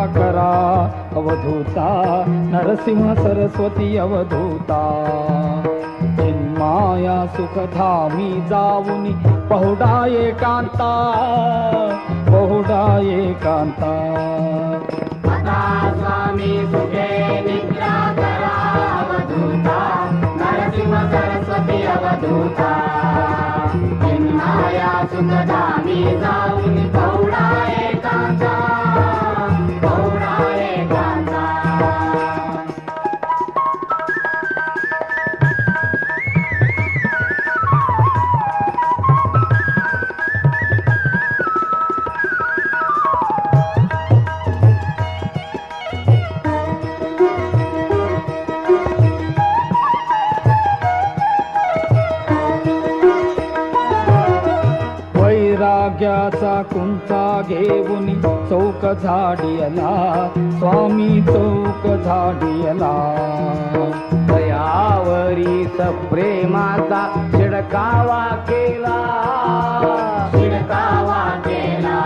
करा अवधूता, नरसिंह सरस्वती अवधूता. चिन्माया सुखधामी जाऊनी पहुडा एकांता, पहुडा एकांता. स्वामी सुखे निद्रा करा अवधूता, नरसिंह सरस्वती अवधूता. चिन्माया सुखधामी जाऊन पहुडा एकांता, पहुडा एकांता. वैराग्याचा कुंचा घेऊनी चौक झाडियला, स्वामी चौक झाडियला. दयावरी सप्रेमाचा शिडकावा केला, शिडकावा केला.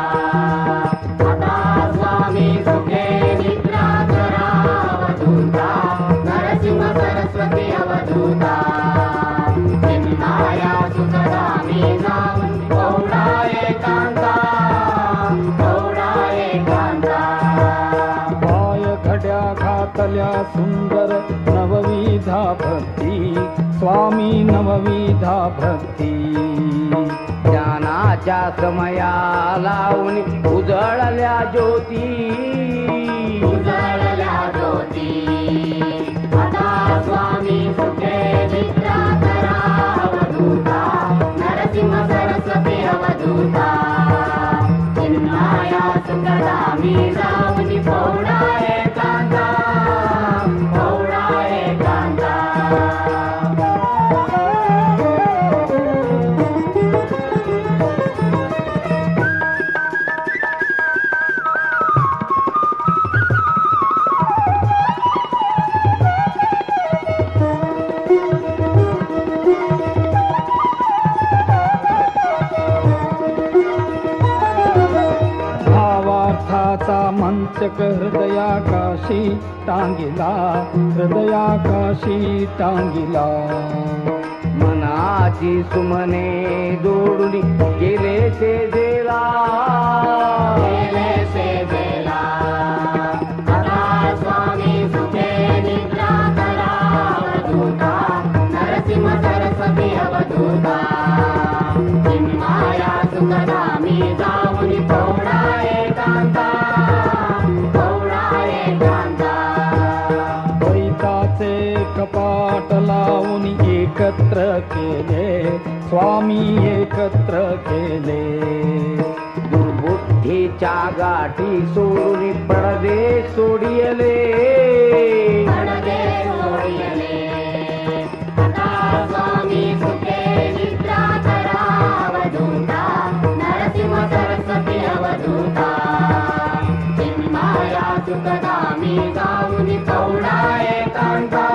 आता स्वामी सुखे निद्रा करा अवधूता, नरसिंह सरस्वती अवधूता. चिन्माया सुखधामी जाऊन पहुडा एकांता, पहुडा एकांता. पाय घड्या घातल्या सुंदर नवविधा भक्ती, स्वामी नवविधा भक्ती. ज्ञानाच्या समया लावून उजळल्या ज्योती, उजळल्या ज्योती. आता स्वामी सुखे निद्रा करा अवधूता, नरसिंह सरस्वती अवधूता. चिन्माया सुखधामी जाऊन पहुडा एकांता, पहुडा एकांता. भावार्थाचा मंचक हृदयाकाशी टांगिला, हृदयाकाशी टांगिला. मनाची सुमने जोडून गेले सेवेला, गेले सेवेला. आता स्वामी सुखे निद्रा करा अवधूता, नरसिंह सरस्वती अवधूता. चिन्माया सुखधामी जाऊन पहुडा एकांता, पहुडा एकांता. द्वैताचे कपाट लावून एकत्र केले, स्वामी एकत्र केले. दुर्बुद्धीच्या गाठी सोडून पडदे सोडियले, पडदे सोडियले. आता स्वामी सुखे निद्रा करा अवधूता, नरसिंह सरस्वती अवधूता. चिन्माया सुखधामी जाऊन पहुडा एकांता,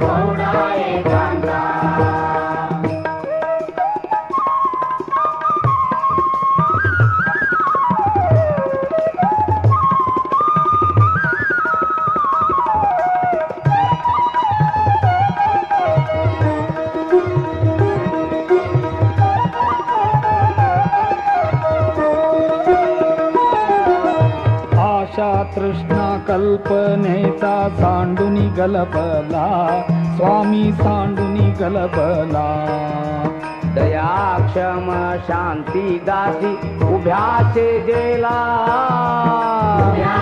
पहुडा एकांता. आशा तृष्णा कल्पनेचा सांडूनी गलबला, स्वामी सांडूनी गलबला. दया क्षम शांती दासी उभ्या सेजेला, उभ्या